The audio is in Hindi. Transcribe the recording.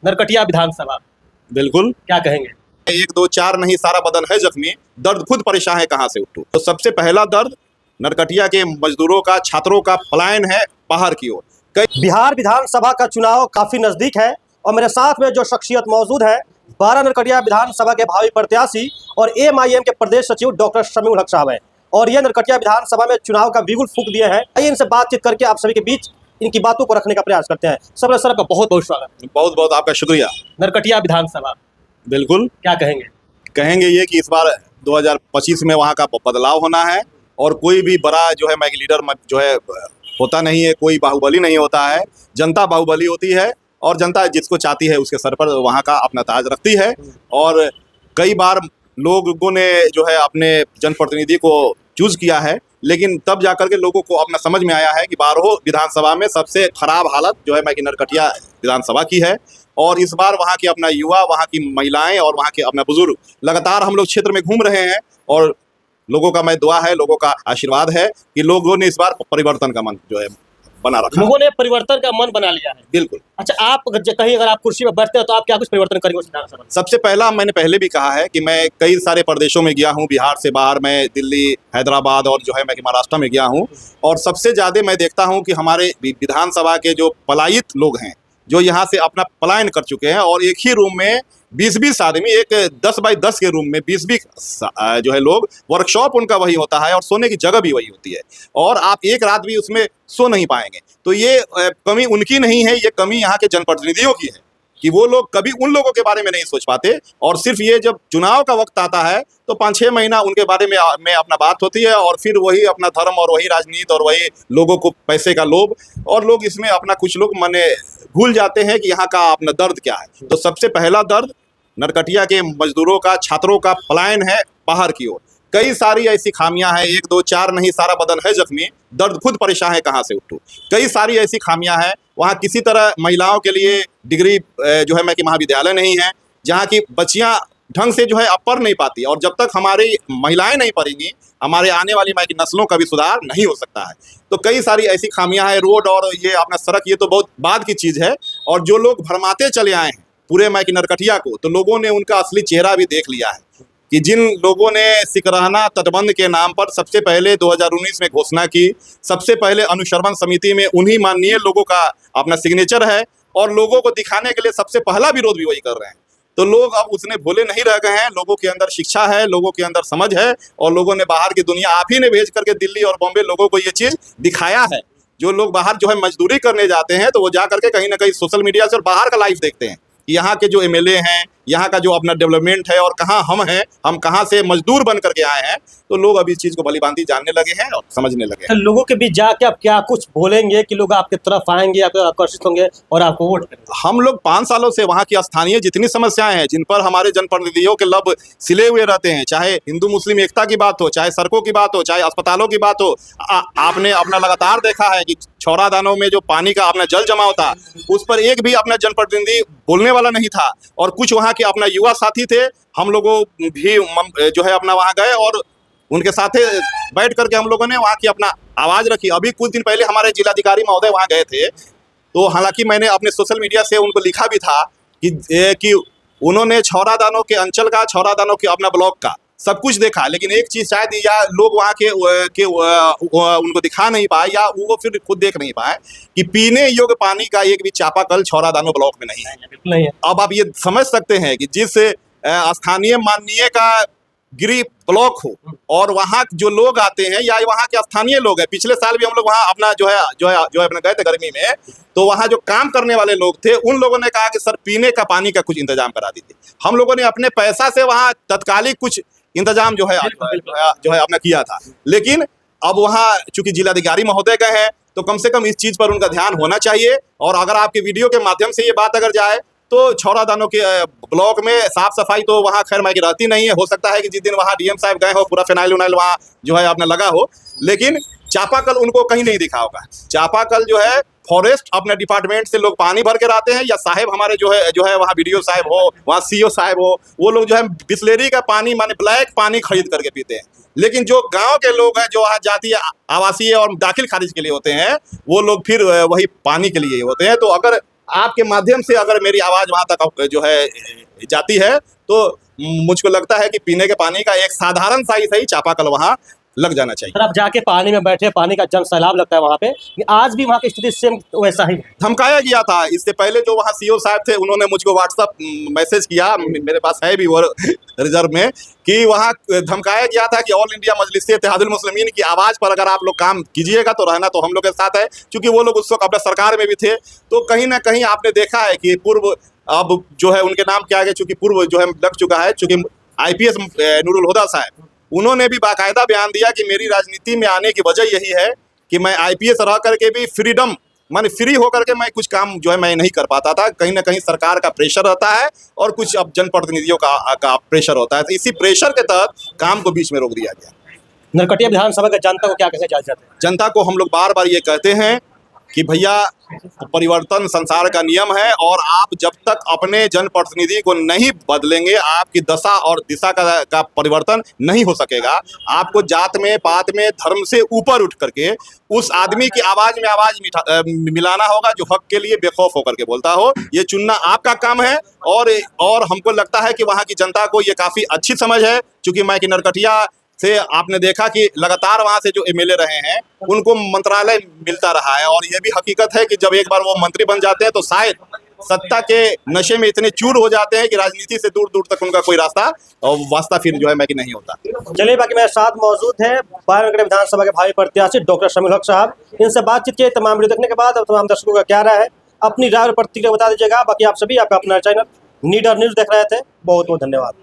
नरकटिया विधानसभा, बिल्कुल। क्या कहेंगे? 1 2 4 नहीं, सारा बदन है जख्मी, दर्द खुद परेशान है कहाँ से उठूं। तो सबसे पहला दर्द नरकटिया के मजदूरों का, छात्रों का पलायन है बाहर की ओर। बिहार विधानसभा का चुनाव काफी नजदीक है और मेरे साथ में जो शख्सियत मौजूद है 12 नरकटिया विधानसभा के भावी प्रत्याशी और एमआईएम के प्रदेश सचिव डॉक्टर शमीउल हक साहब हैं और ये नरकटिया विधानसभा में चुनाव का बिगुल फूंक दिए हैं। आइए इनसे बातचीत करके आप सभी के बीच इनकी बातों को रखने का प्रयास करते हैं। सबसे सर आपका बहुत बहुत स्वागत। बहुत बहुत आपका शुक्रिया। नरकटिया विधानसभा, बिल्कुल। क्या कहेंगे? कहेंगे ये कि इस बार 2025 में वहाँ का बदलाव होना है और कोई भी बड़ा जो है मैग लीडर जो है होता नहीं है, कोई बाहुबली नहीं होता है। जनता बाहुबली होती है और जनता जिसको चाहती है उसके सर पर वहाँ का अपना ताज रखती है। और कई बार लोगों ने जो है अपने जनप्रतिनिधि को चूज किया है, लेकिन तब जाकर के लोगों को अपना समझ में आया है कि 12 विधानसभा में सबसे खराब हालत जो है मैं कि नरकटिया विधानसभा की है। और इस बार वहाँ के अपना युवा, वहाँ की महिलाएं और वहाँ के अपना बुजुर्ग लगातार हम लोग क्षेत्र में घूम रहे हैं और लोगों का मैं दुआ है, लोगों का आशीर्वाद है कि लोगों ने इस बार परिवर्तन का मन जो है बना रखा। लोगों ने परिवर्तन का मन बना लिया है। बिल्कुल। अच्छा, आप कहीं अगर आप कुर्सी पर बैठते हैं तो आप क्या कुछ परिवर्तन करेंगे उस विधानसभा में? सबसे पहला मैंने पहले भी कहा है कि मैं कई सारे प्रदेशों में गया हूँ, बिहार से बाहर मैं दिल्ली, हैदराबाद और जो है मैं महाराष्ट्र में गया हूँ। और सबसे ज़्यादा मैं देखता हूँ कि हमारे विधानसभा के जो पलायित लोग हैं, जो यहाँ से अपना पलायन कर चुके हैं और एक ही रूम में 20-20 आदमी, एक 10 बाई 10 के रूम में 20-20 जो है लोग, वर्कशॉप उनका वही होता है और सोने की जगह भी वही होती है और आप एक रात भी उसमें सो नहीं पाएंगे। तो ये कमी उनकी नहीं है, ये कमी यहाँ के जनप्रतिनिधियों की है कि वो लोग कभी उन लोगों के बारे में नहीं सोच पाते और सिर्फ ये जब चुनाव का वक्त आता है तो 5-6 महीना उनके बारे में अपना बात होती है और फिर वही अपना धर्म और वही राजनीति और वही लोगों को पैसे का लोभ, और लोग इसमें अपना कुछ लोग माने भूल जाते हैं कि यहाँ का अपना दर्द क्या है। तो सबसे पहला दर्द नरकटिया के मजदूरों का, छात्रों का पलायन है बाहर की ओर। कई सारी ऐसी खामियां हैं, 1 2 4 नहीं, सारा बदन है जख्मी, दर्द खुद परेशान है कहाँ से उठूं। कई सारी ऐसी खामियां हैं, वहाँ किसी तरह महिलाओं के लिए डिग्री जो है मैं कि महाविद्यालय नहीं है, जहाँ की बच्चियाँ ढंग से जो है अब पढ़ नहीं पाती और जब तक हमारी महिलाएं नहीं पढ़ेंगी हमारे आने वाली मैं की नस्लों का भी सुधार नहीं हो सकता है। तो कई सारी ऐसी खामियां हैं, रोड और ये अपना सड़क, ये तो बहुत बाद की चीज़ है। और जो लोग भरमाते चले आए हैं पूरे मैं की नरकटिया को, तो लोगों ने उनका असली चेहरा भी देख लिया है कि जिन लोगों ने सिकरहना तटबंध के नाम पर सबसे पहले 2019 में घोषणा की, सबसे पहले अनुश्रवण समिति में उन्हीं माननीय लोगों का अपना सिग्नेचर है और लोगों को दिखाने के लिए सबसे पहला विरोध भी वही कर रहे हैं। तो लोग अब उसने भूले नहीं रह गए हैं, लोगों के अंदर शिक्षा है, लोगों के अंदर समझ है और लोगों ने बाहर की दुनिया, आप ही ने भेज करके दिल्ली और बॉम्बे लोगों को ये चीज़ दिखाया है। जो लोग बाहर जो है मजदूरी करने जाते हैं तो वो जा करके कहीं ना कहीं सोशल मीडिया से और बाहर का लाइफ देखते हैं, यहाँ के जो एमएलए हैं, यहाँ का जो अपना डेवलपमेंट है और कहाँ हम हैं, हम कहाँ से मजदूर बन करके आए हैं। तो लोग अब इस चीज़ को भलीभांति जानने लगे हैं और समझने लगे हैं। लोगों के बीच जाके आप क्या कुछ बोलेंगे कि लोग आपकी तरफ आएंगे, आप आकर्षित होंगे और आपको वोट करेंगे? हम लोग 5 सालों से वहाँ की स्थानीय जितनी समस्याएं हैं, जिन पर हमारे जनप्रतिनिधियों के लब सिले हुए रहते हैं, चाहे हिंदू मुस्लिम एकता की बात हो, चाहे सड़कों की बात हो, चाहे अस्पतालों की बात हो, आपने अपना लगातार देखा है कि छौरादानों में जो पानी का अपना जल जमाव था, उस पर एक भी अपना जनप्रतिनिधि बोलने वाला नहीं था। और कुछ वहाँ के अपना युवा साथी थे, हम लोगों भी जो है अपना वहाँ गए और उनके साथ बैठ करके हम लोगों ने वहाँ की अपना आवाज़ रखी। अभी कुछ दिन पहले हमारे जिलाधिकारी महोदय वहाँ गए थे, तो हालांकि मैंने अपने सोशल मीडिया से उनको लिखा भी था कि उन्होंने छौरादानों के अंचल का, छौरादानों के अपना ब्लॉक का सब कुछ देखा, लेकिन एक चीज़ शायद या लोग वहाँ के उनको दिखा नहीं पाए या वो फिर खुद देख नहीं पाए कि पीने योग्य पानी का एक भी चापाकल छौरादानों ब्लॉक में नहीं है। नहीं है। अब आप ये समझ सकते हैं कि जिस स्थानीय माननीय का गिरी ब्लॉक हो और वहाँ जो लोग आते हैं या वहाँ के स्थानीय लोग हैं, पिछले साल भी हम लोग वहाँ अपना जो है अपने गए थे गर्मी में, तो वहाँ जो काम करने वाले लोग थे उन लोगों ने कहा कि सर पीने का पानी का कुछ इंतजाम करा दीजिए। हम लोगों ने अपने पैसा से वहाँ तत्कालिक कुछ इंतजाम जो है अपना किया था, लेकिन अब वहाँ चूंकि जिलाधिकारी महोदय गए हैं तो कम से कम इस चीज़ पर उनका ध्यान होना चाहिए। और अगर आपके वीडियो के माध्यम से ये बात अगर जाए तो छौरादानों के ब्लॉक में साफ सफाई तो वहाँ खैर मैं रहती नहीं है, हो सकता है कि जिस दिन वहाँ डीएम साहब गए हो पूरा फिनाइल उनाइल वहाँ जो है अपना लगा हो, लेकिन चापाकल उनको कहीं नहीं दिखा होगा। चापाकल जो है फॉरेस्ट अपने डिपार्टमेंट से लोग पानी भर के लाते हैं या साहेब हमारे जो है वहाँ वीडियो साहब हो, वहाँ सीओ साहब हो, वो लोग जो है बिस्लेरी का पानी माने ब्लैक पानी खरीद करके पीते हैं। लेकिन जो गांव के लोग हैं, जो वहाँ जातीय आवासीय और दाखिल खारिज के लिए होते हैं, वो लोग फिर वही पानी के लिए होते हैं। तो अगर आपके माध्यम से अगर मेरी आवाज़ वहाँ तक जो है जाती है तो मुझको लगता है कि पीने के पानी का एक साधारण सा ही सही चापाकल वहाँ लग जाना चाहिए। सर आप जाके पानी में बैठे, पानी का जन सैलाब लगता है वहाँ पे, कि आज भी वहाँ की स्थिति सेम वैसा ही है। धमकाया गया था इससे पहले, जो वहाँ सीओ साहब थे उन्होंने मुझको व्हाट्सअप मैसेज किया, मेरे पास है भी वो रिजर्व में, कि वहाँ धमकाया गया था कि ऑल इंडिया मजलिस इत्तेहादुल मुस्लिमीन की आवाज़ पर अगर आप लोग काम कीजिएगा तो रहना तो हम लोग के साथ है। क्योंकि वो लोग उस वक्त अपने सरकार में भी थे, तो कहीं ना कहीं आपने देखा है कि पूर्व, अब जो है उनके नाम क्या है, चूंकि पूर्व जो है लग चुका है, चूंकि IPS नूरुल हुदा साहब, उन्होंने भी बाकायदा बयान दिया कि मेरी राजनीति में आने की वजह यही है कि मैं IPS रह करके भी फ्रीडम, माने फ्री होकर के मैं कुछ काम जो है मैं नहीं कर पाता था। कहीं ना कहीं सरकार का प्रेशर रहता है और कुछ अब जनप्रतिनिधियों का प्रेशर होता है, तो इसी प्रेशर के तहत काम को बीच में रोक दिया गया। नरकटिया विधानसभा के जनता को क्या कहना चाहते हैं? जनता को हम लोग बार बार ये कहते हैं कि भैया परिवर्तन संसार का नियम है, और आप जब तक अपने जनप्रतिनिधि को नहीं बदलेंगे आपकी दशा और दिशा का परिवर्तन नहीं हो सकेगा। आपको जात में, पात में, धर्म से ऊपर उठ करके उस आदमी की आवाज़ में आवाज़ मिलाना होगा जो हक के लिए बेखौफ होकर के बोलता हो। ये चुनना आपका काम है, और हमको लगता है कि वहाँ की जनता को ये काफ़ी अच्छी समझ है। चूँकि मैं कि नरकटिया से आपने देखा कि लगातार वहाँ से जो MLA रहे हैं उनको मंत्रालय मिलता रहा है, और ये भी हकीकत है कि जब एक बार वो मंत्री बन जाते हैं तो शायद सत्ता के नशे में इतने चूर हो जाते हैं कि राजनीति से दूर दूर तक उनका कोई रास्ता और वास्ता फिर जो है मैं कि नहीं होता। चलिए, बाकी मेरे साथ मौजूद है बारानगढ़ विधानसभा के भावी प्रत्याशी डॉक्टर शमीउल हक साहब। इनसे बातचीत की तमाम वीडियो देखने के बाद अब तमाम दर्शकों का क्या राय है, अपनी राय और प्रतिक्रिया बता दीजिएगा। बाकी आप सभी आपका अपना चैनल नीडर न्यूज़ देख रहे थे, बहुत बहुत धन्यवाद।